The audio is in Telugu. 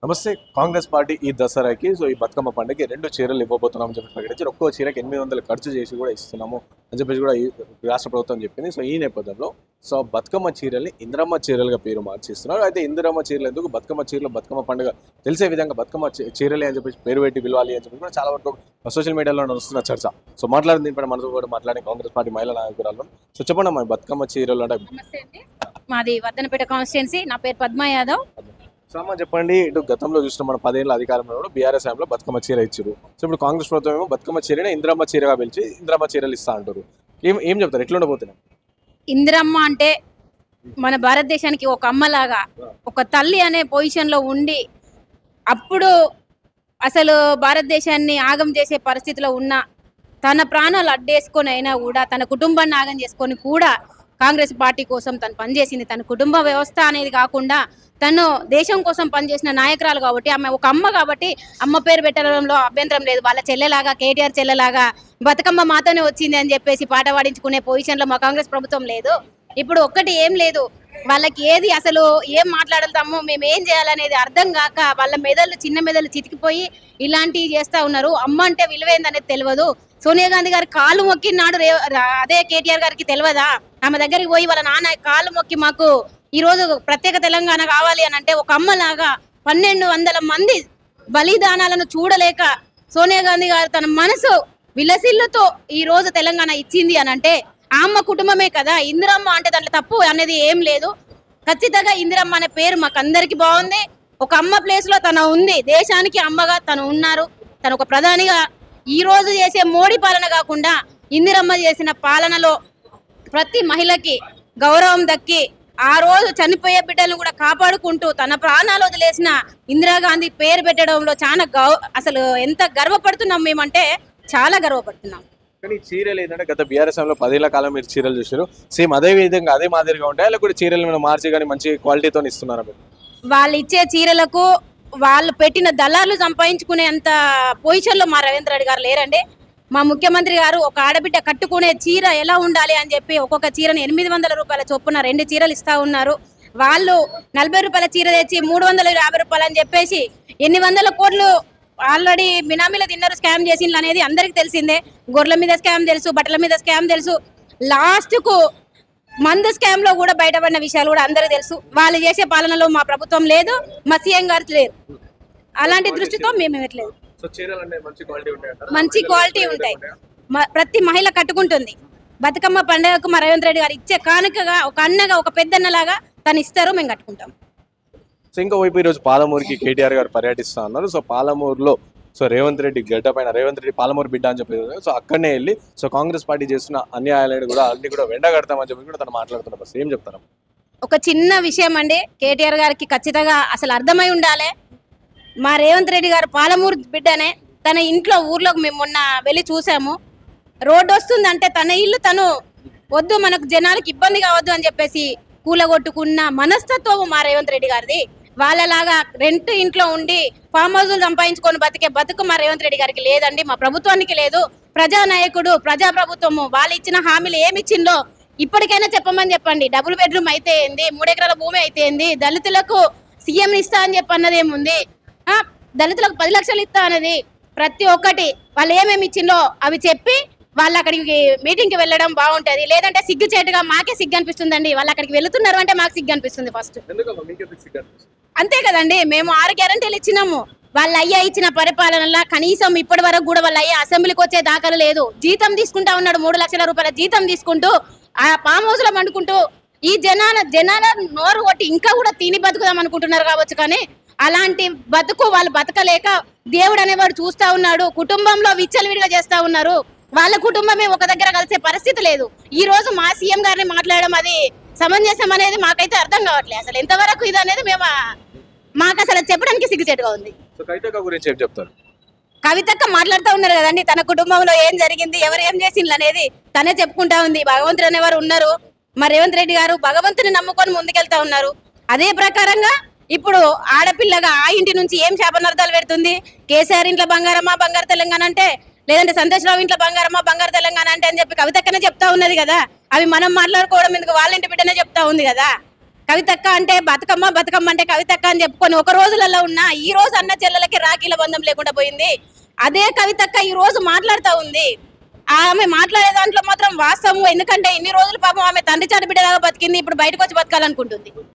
నమస్తే. కాంగ్రెస్ పార్టీ ఈ దసరాకి ఈ బతుకమ్మ పండుగకి 2 చీరలు ఇవ్వబోతున్నామని చెప్పి ప్రకటించారు. ఒక్కో చీరకి 800 ఖర్చు చేసి కూడా ఇస్తున్నాము అని చెప్పేసి కూడా ఈ రాష్ట్ర ప్రభుత్వం చెప్పింది. ఈ నేపథ్యంలో బతుకమ్మ చీరల్ని ఇందిరమ్మ చీరలుగా పేరు మార్చిస్తున్నారు. అయితే ఇందిరమ్మ చీరలు ఎందుకు, బతుకమ్మ చీరలు బతుకమ్మ పండుగ తెలిసే విధంగా బతుకమ్మ చీరలే అని చెప్పేసి పేరు పెట్టి పిలవాలి అని చెప్పి కూడా చాలా వరకు సోషల్ మీడియాలో నడుస్తున్న చర్చ. మాట్లాడిన దీనిపైన మనతో కూడా మాట్లాడి కాంగ్రెస్ పార్టీ మహిళా నాయకురాలు. చెప్పండి అమ్మా, బతుకమ్మ చీరలు అంటే మాది వర్ధనపేట కాన్స్టిట్యున్సీ. నా పేరు పద్మా యాదవ్. సామా చెప్పండి. ఇటు గతంలో చూసిన మన 10 ఏళ్ళ అధికారంలో బీఆర్ఎస్ లో బతుకమ్మ చీర ఇచ్చారు. ఇప్పుడు కాంగ్రెస్ ప్రభుత్వం ఏమో బతుకమ్మ చీరనే ఇందిరమ్మ చీరగా పిలిచి ఇందిరమ్మ చీరలు ఇస్తా అంటారు. ఏం చెప్తారు, ఎట్లా ఉండబోతున్నాయి? ఇందిరమ్మ అంటే మన భారతదేశానికి ఒక అమ్మలాగా, ఒక తల్లి అనే పొజిషన్ లో ఉండి అప్పుడు అసలు భారతదేశాన్ని ఆగం చేసే పరిస్థితిలో ఉన్న తన ప్రాణాలు అడ్డేసుకొని అయినా కూడా తన కుటుంబాన్ని ఆగం చేసుకొని కూడా కాంగ్రెస్ పార్టీ కోసం తను పనిచేసింది. తన కుటుంబ వ్యవస్థ అనేది కాకుండా తను దేశం కోసం పనిచేసిన నాయకురాలు కాబట్టి, ఆమె ఒక అమ్మ కాబట్టి అమ్మ పేరు పెట్టడంలో అభ్యంతరం లేదు. వాళ్ళ చెల్లెలాగా, కేటీఆర్ చెల్లెలాగా బతుకమ్మ మాతోనే వచ్చింది అని చెప్పేసి పాట పాడించుకునే పొజిషన్లో మా కాంగ్రెస్ ప్రభుత్వం లేదు. ఇప్పుడు ఒక్కటి ఏం లేదు, వాళ్ళకి ఏది అసలు ఏం మాట్లాడతామో మేము ఏం చేయాలనేది అర్థం కాక వాళ్ళ మెదళ్ళు, చిన్న మెదళ్ళు చితికిపోయి ఇలాంటివి చేస్తూ ఉన్నారు. అమ్మ అంటే విలువైందనేది తెలియదు. సోనియా గాంధీ గారి కాలు మొక్కినాడు అదే కేటీఆర్ గారికి తెలియదా? ఆమె దగ్గరికి పోయి వాళ్ళ నాన్న కాలు మొక్కి మాకు ఈ రోజు ప్రత్యేక తెలంగాణ కావాలి అని అంటే ఒక అమ్మలాగా 1200 మంది బలిదానాలను చూడలేక సోనియా గాంధీ గారు తన మనసు విలసిల్లుతో ఈ రోజు తెలంగాణ ఇచ్చింది అని అంటే ఆ అమ్మ కుటుంబమే కదా. ఇందిరమ్మ అంటే దాంట్లో తప్పు అనేది ఏం లేదు. ఖచ్చితంగా ఇందిరమ్మ అనే పేరు మాకు అందరికి బాగుంది. ఒక అమ్మ ప్లేస్ లో తను ఉంది. దేశానికి అమ్మగా తను ఉన్నారు. తను ఒక ప్రధానిగా ఈ రోజు చేసే మోడీ పాలన కాకుండా ఇందిరమ్మ చేసిన పాలనలో ప్రతి మహిళకి గౌరవం దక్కి ఆ రోజు చనిపోయే బిడ్డలను కూడా కాపాడుకుంటూ తన ప్రాణాలు వదిలేసిన ఇందిరాగాంధీ పేరు పెట్టడంలో చాలా అసలు ఎంత గర్వపడుతున్నాం మేమంటే చాలా గర్వపడుతున్నాం. కానీ చీరలు ఏంటంటే గత బీఆర్ఎస్ లో 10 ఏళ్ల కాలం మీరు చీరలు చూసారు. సేమ్ అదే విధంగా అదే మాదిరిగా ఉంటాయి, లేకపోతే చీరలు మార్చి కానీ మంచి క్వాలిటీతో ఇస్తున్నారు మీరు? వాళ్ళు ఇచ్చే చీరలకు వాళ్ళు పెట్టిన దళాలు సంపాదించుకునే అంత పొజిషన్లో మా రేవంత్ రెడ్డి గారు లేరండి. మా ముఖ్యమంత్రి గారు ఒక ఆడబిడ్డ కట్టుకునే చీర ఎలా ఉండాలి అని చెప్పి ఒక్కొక్క చీరను 800 రూపాయల చొప్పున 2 చీరలు ఇస్తా ఉన్నారు. వాళ్ళు 40 రూపాయల చీర తెచ్చి 350 రూపాయలు అని చెప్పేసి ఎన్ని వందల కోట్లు ఆల్రెడీ బినామీలు తిన్నారు, స్కామ్ చేసిండ్రు అనేది అందరికి తెలిసిందే. గొర్రెల మీద స్కామ్ తెలుసు, బట్టల మీద స్కామ్ తెలుసు, లాస్ట్కు మందు స్కామ్ లో కూడా బయటపడిన విషయాలు కూడా అందరికీ తెలుసు. వాళ్ళు చేసే పాలనలో మా ప్రభుత్వం లేదు, మా సీఎం గారు లేరు. అలాంటి దృష్టితో మేము ఇవ్వట్లేదు. మంచి క్వాలిటీ ఉంటాయి, ప్రతి మహిళ కట్టుకుంటుంది. బతుకమ్మ పండుగకు మా రేవంత్ రెడ్డి గారు ఇచ్చే కానుకగా ఒక అన్నగా, ఒక పెద్దన్నలాగా తను ఇస్తారు, మేము కట్టుకుంటాం. ఇంకోవైపు ఈరోజు పాలమూరుకి కేటీఆర్ గారు పర్యటిస్తా ఉన్నారు. పాలమూరులో రేవంత్ రెడ్డి గడ్డ పైన రేవంత్ రెడ్డి పాలమూరు బిడ్డ అని చెప్పి అక్కడనే వెళ్ళి కాంగ్రెస్ పార్టీ చేస్తున్న అన్యాయాలను కూడా అన్ని కూడా వెండగడతామని చెప్పి కూడా తను మాట్లాడుతున్నారు. బస్ ఏం చెప్తారు? ఒక చిన్న విషయం అండి, కేటీఆర్ గారికి ఖచ్చితంగా అసలు అర్థమై ఉండాలి. మా రేవంత్ రెడ్డి గారు పాలమూరు బిడ్డనే. తన ఇంట్లో ఊర్లోకి మేము మొన్న వెళ్ళి చూసాము. రోడ్డు వస్తుందంటే తన ఇల్లు తను వద్దు, మనకు జనాలకు ఇబ్బంది కావద్దు అని చెప్పేసి కూలగొట్టుకున్న మనస్తత్వం మా రేవంత్ రెడ్డి గారిది. వాళ్ళలాగా రెంట్ ఇంట్లో ఉండి ఫామ్ హౌస్లు సంపాదించుకొని బతికే బతుకు మా రేవంత్ రెడ్డి గారికి లేదండి, మా ప్రభుత్వానికి లేదు. ప్రజానాయకుడు, ప్రజాప్రభుత్వము వాళ్ళు ఇచ్చిన హామీలు ఏమి ఇచ్చిందో ఇప్పటికైనా చెప్పమని చెప్పండి. డబుల్ బెడ్రూమ్ అయితే ఏంది, 3 ఎకరాల భూమి అయితే ఏంది, దళితులకు సీఎం ఇస్తా అని చెప్పి అన్నది ఏముంది, దళితులకు 10 లక్షలు ఇస్తా అన్నది, ప్రతి ఒక్కటి వాళ్ళు ఏమేమి ఇచ్చిందో అవి చెప్పి వాళ్ళు అక్కడికి మీటింగ్కి వెళ్ళడం బాగుంటుంది. లేదంటే సిగ్గుచేటుగా మాకే సిగ్గు అనిపిస్తుందండి. వాళ్ళు అక్కడికి వెళుతున్నారు అంటే మాకు సిగ్గు అనిపిస్తుంది ఫస్ట్. అంతే కదండి, మేము 6 గ్యారంటీలు ఇచ్చినాము. వాళ్ళ అయ్యా ఇచ్చిన పరిపాలనలో కనీసం ఇప్పటి వరకు కూడా వాళ్ళ అయ్యా అసెంబ్లీకి వచ్చే దాఖలు లేదు. జీతం తీసుకుంటా ఉన్నాడు, 3 లక్షల రూపాయల జీతం తీసుకుంటూ ఆ ఫామ్ హౌస్ లో పండుకుంటూ ఈ జనాల నోరు కొట్టి ఇంకా కూడా తిని బతుకుదాం అనుకుంటున్నారు కావచ్చు. కానీ అలాంటి బతుకు వాళ్ళు బతకలేక దేవుడు అనేవాడు చూస్తా ఉన్నాడు. కుటుంబంలో విచ్చలవిడిగా చేస్తా ఉన్నారు. వాళ్ళ కుటుంబమే ఒక దగ్గర కలిసే పరిస్థితి లేదు. ఈ రోజు మా సీఎం గారిని మాట్లాడడం అది సమంజసం అనేది మాకైతే అర్థం కావట్లేదు. అసలు ఎంతవరకు ఇది అనేది మాకు అసలు చెప్పడానికి సిగ్గుచేటుగా ఉంది. కవితక్క మాట్లాడుతూ ఉన్నారు కదండి, తన కుటుంబంలో ఏం జరిగింది, ఎవరు ఏం చేసిండ్రు అనేది తనే చెప్పుకుంటా ఉంది. భగవంతుడు అనేవారు ఉన్నారు. మరి రేవంత్ రెడ్డి గారు భగవంతుని నమ్ముకొని ముందుకెళ్తా ఉన్నారు. అదే ప్రకారంగా ఇప్పుడు ఆడపిల్లగా ఆ ఇంటి నుంచి ఏం శాపనార్థాలు పెడుతుంది. కేసీఆర్ ఇంట్లో బంగారమా, బంగారు తెలంగాణ అంటే, లేదంటే సంతోష్ రావు ఇంట్లో బంగారమా, బంగారు తెలంగాణ అంటే అని చెప్పి కవితక్కనే చెప్తా ఉన్నది కదా. అవి మనం మాట్లాడుకోవడం ఎందుకు, వాళ్ళ ఇంటి బిడ్డనే చెప్తా ఉంది కదా. కవితక్క అంటే బతుకమ్మ, బతుకమ్మ అంటే కవితక్క అని చెప్పుకొని ఒక రోజులలో ఉన్న ఈ రోజు అన్న చెల్లెలకి రాఖీల బంధం లేకుండా పోయింది. అదే కవితక్క ఈ రోజు మాట్లాడుతూ ఉంది. ఆమె మాట్లాడే దాంట్లో మాత్రం వాస్తవం. ఎందుకంటే ఇన్ని రోజులు పాపం ఆమె తండ్రి చాటు బిడ్డలాగా బతికింది, ఇప్పుడు బయటకు వచ్చి బతకాలనుకుంటుంది.